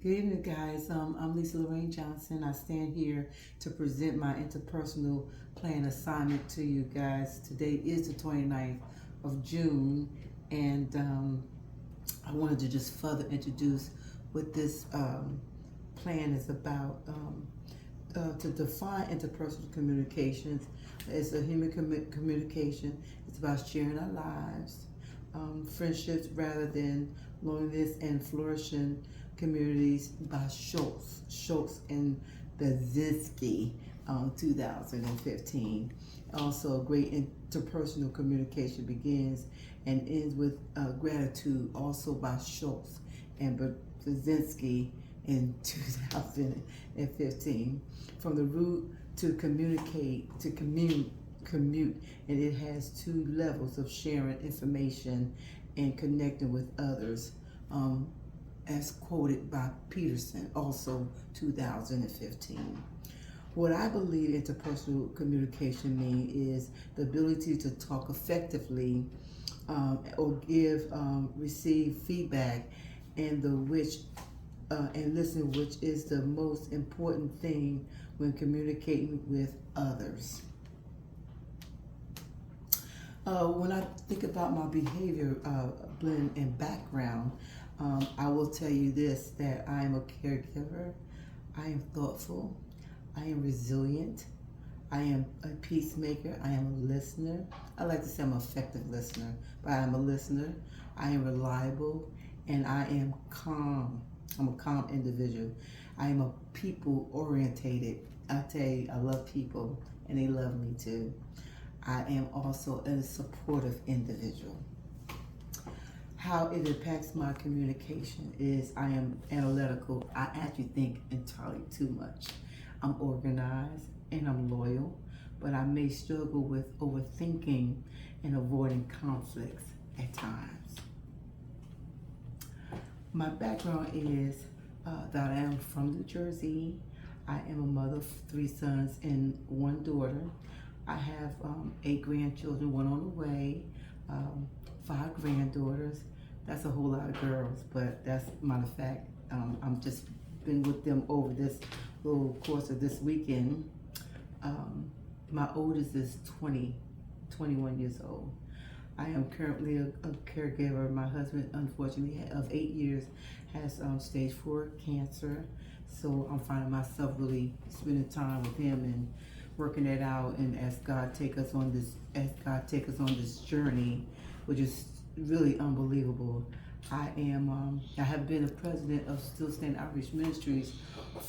Good evening, guys. I'm Lisa Lorraine Johnson. I stand here to present my interpersonal plan assignment to you guys. Today is the 29th of June, and I wanted to just further introduce what this plan is about. To define interpersonal communications, it's a human communication. It's about sharing our lives, friendships rather than loneliness, and flourishing communities by Schultz and Bazinski, 2015. Also, great interpersonal communication begins and ends with gratitude, also by Schultz and Bazinski in 2015. From the root to communicate to commute, and it has two levels of sharing information and connecting with others, as quoted by Peterson, also 2015. What I believe interpersonal communication means is the ability to talk effectively, or receive feedback, and and listen, which is the most important thing when communicating with others. When I think about my behavior blend and background, I will tell you this, that I am a caregiver, I am thoughtful, I am resilient, I am a peacemaker, I am a listener. I like to say I'm an effective listener, but I am a listener, I am reliable, and I am calm. I'm a calm individual. I am a people orientated. I tell you, I love people and they love me too. I am also a supportive individual. How it impacts my communication is I am analytical. I actually think entirely too much. I'm organized and I'm loyal, but I may struggle with overthinking and avoiding conflicts at times. My background is that I am from New Jersey. I am a mother of 3 sons and 1 daughter. I have 8 grandchildren, 1 on the way, 5 granddaughters. That's a whole lot of girls, but that's matter of fact. I'm just been with them over this little course of this weekend. My oldest is 21 years old. I am currently a caregiver. My husband, unfortunately, of 8 years, has stage 4 cancer. So I'm finding myself really spending time with him and working it out. And as God take us on this journey, which is really unbelievable. I have been a president of Still Stand Outreach Ministries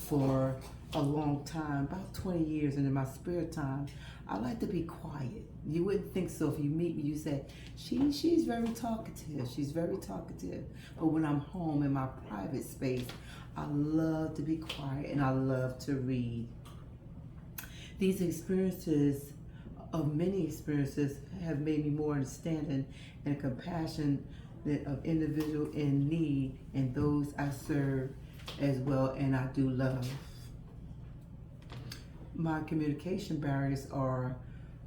for a long time, about 20 years, and in my spare time, I like to be quiet. You wouldn't think so if you meet me. You say, she's very talkative. She's very talkative. But when I'm home in my private space, I love to be quiet and I love to read. These many experiences have made me more understanding and compassion of individual in need and those I serve as well, and I do love. My communication barriers are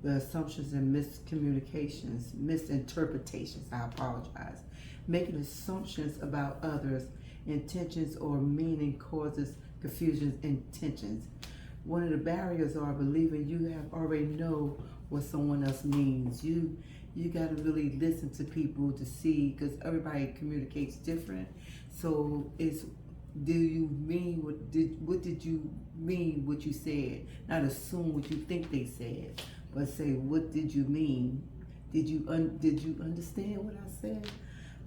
the assumptions and miscommunications, misinterpretations, I apologize. Making assumptions about others' intentions or meaning causes confusion and tensions. One of the barriers are believing you have already know what someone else means. You got to really listen to people to see, because everybody communicates different. So it's, do you mean what did you mean what you said? Not assume what you think they said, but say, what did you mean? Did you understand what I said?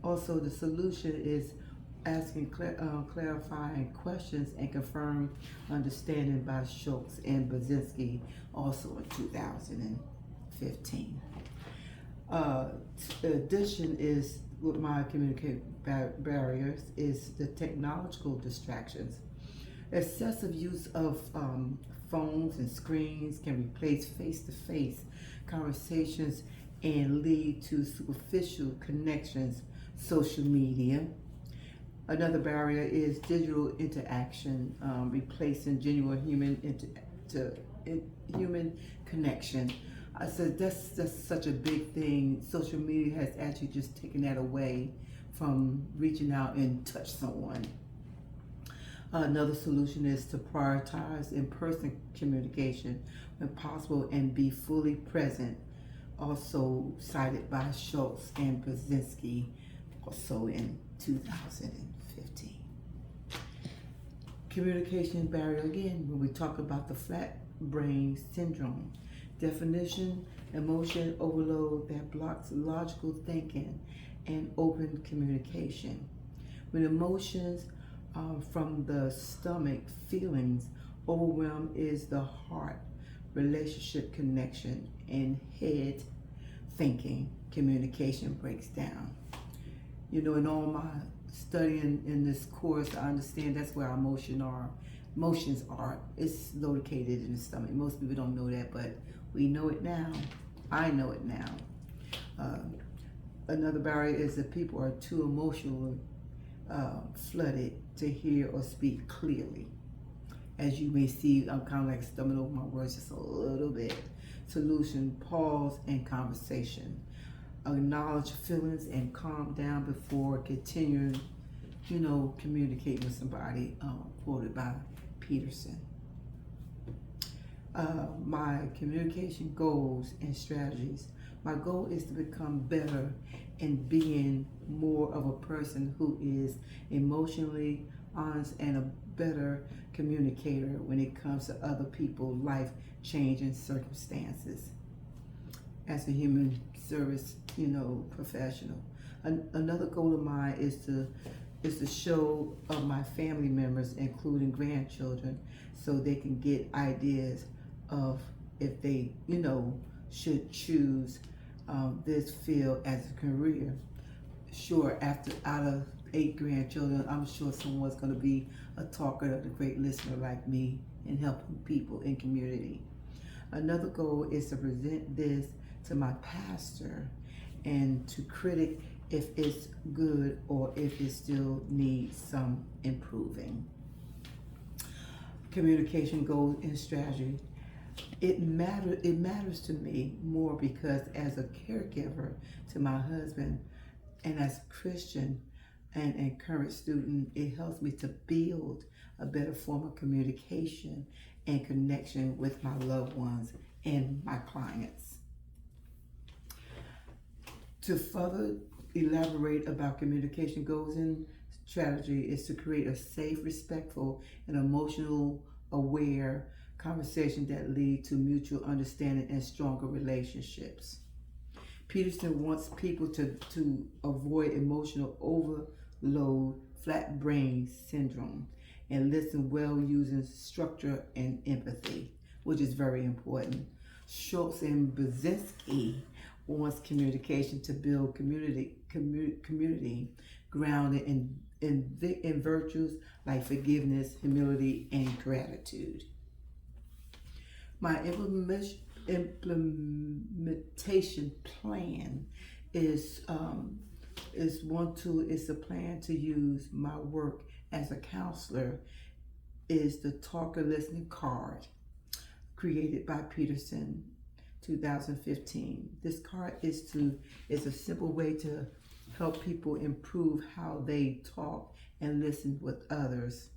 Also, the solution is asking clarifying questions and confirm understanding by Schultz and Bazinski, also in 2015. Addition is with my communication barriers is the technological distractions. Excessive use of phones and screens can replace face-to-face conversations and lead to superficial connections. Social media. Another barrier is digital interaction, replacing genuine human connection. I said that's such a big thing. Social media has actually just taken that away from reaching out and touch someone. Another solution is to prioritize in-person communication when possible and be fully present, also cited by Schultz and Brzezinski, also in 2015. Communication barrier again, when we talk about the flat brain syndrome. Definition: emotion overload that blocks logical thinking and open communication. When emotions from the stomach, feelings, overwhelm is the heart, relationship connection, and head thinking, communication breaks down. You know, in all my studying in this course, I understand that's where our emotions are. It's located in the stomach. Most people don't know that, but we know it now. I know it now. Another barrier is that people are too emotionally flooded to hear or speak clearly. As you may see, I'm kind of like stumbling over my words just a little bit. Solution: pause and conversation. Acknowledge feelings and calm down before continuing, communicating with somebody, quoted by Peterson. My communication goals and strategies. My goal is to become better in being more of a person who is emotionally honest and a better communicator when it comes to other people's life changing circumstances. As a human service, professional. Another goal of mine is to show my family members, including grandchildren, so they can get ideas of if they, should choose this field as a career. Sure, out of 8 grandchildren, I'm sure someone's going to be a talker, a great listener like me, and helping people in community. Another goal is to present this to my pastor and to critic if it's good or if it still needs some improving. Communication goals and strategy. It matters to me more because as a caregiver to my husband and as a Christian and current student, it helps me to build a better form of communication and connection with my loved ones and my clients. To further elaborate about communication goals and strategy is to create a safe, respectful, and emotional aware conversation that lead to mutual understanding and stronger relationships. Peterson wants people to avoid emotional overload, flat brain syndrome, and listen well using structure and empathy, which is very important. Schultz and Brzezinski wants communication to build community grounded in virtues like forgiveness, humility, and gratitude. My implementation plan is a plan to use my work as a counselor is the talker listening card created by Peterson 2015. This card is a simple way to help people improve how they talk and listen with others.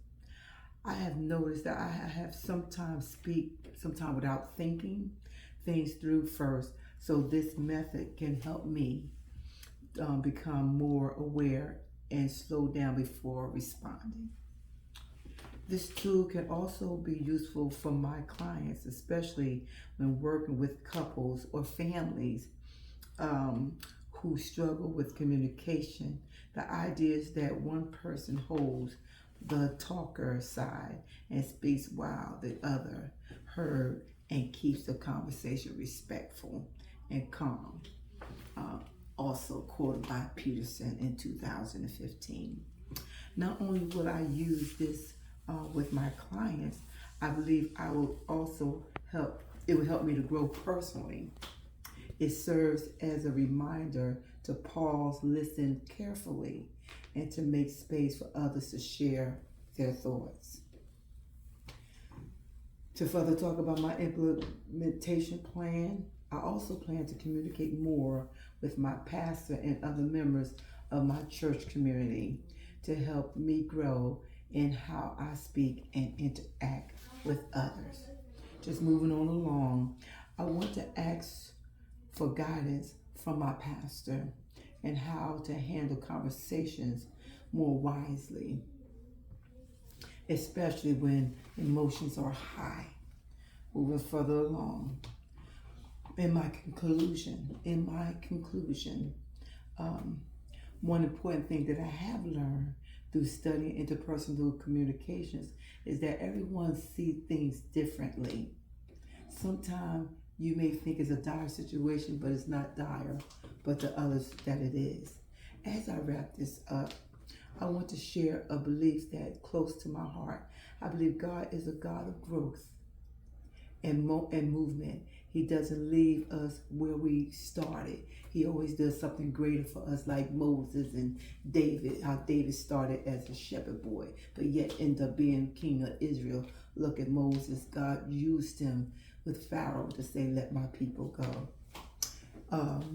I have noticed that I have sometimes speak without thinking things through first. So this method can help me become more aware and slow down before responding. This tool can also be useful for my clients, especially when working with couples or families who struggle with communication. The idea is that one person holds the talker side and speaks while the other heard and keeps the conversation respectful and calm. Also quoted by Peterson in 2015. Not only will I use this with my clients, I believe it will help me to grow personally. It serves as a reminder to pause, listen carefully, and to make space for others to share their thoughts. To further talk about my implementation plan, I also plan to communicate more with my pastor and other members of my church community to help me grow in how I speak and interact with others. Just moving on along, I want to ask for guidance from my pastor and how to handle conversations more wisely, especially when emotions are high. Moving further along, in my conclusion, one important thing that I have learned through studying interpersonal communications is that everyone sees things differently. Sometimes you may think it's a dire situation, but it's not dire, but to others that it is. As I wrap this up, I want to share a belief that close to my heart. I believe God is a God of growth and movement. He doesn't leave us where we started. He always does something greater for us, like Moses and David, how David started as a shepherd boy, but yet ended up being king of Israel. Look at Moses. God used him with Pharaoh to say, let my people go.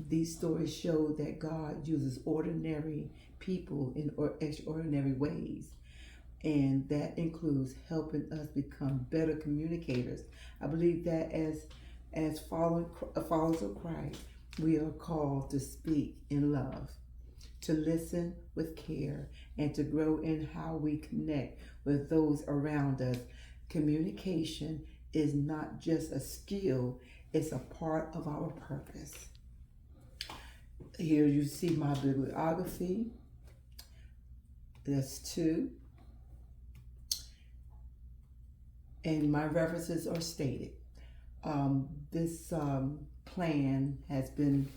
These stories show that God uses ordinary people in extraordinary ways, and that includes helping us become better communicators. I believe that as followers of Christ, we are called to speak in love, to listen with care, and to grow in how we connect with those around us. Communication is not just a skill, it's a part of our purpose. Here you see my bibliography. That's 2. And my references are stated. This plan has been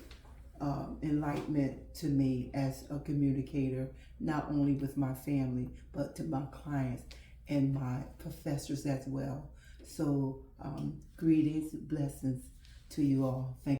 enlightenment to me as a communicator, not only with my family, but to my clients and my professors as well. So greetings, blessings to you all. Thank you.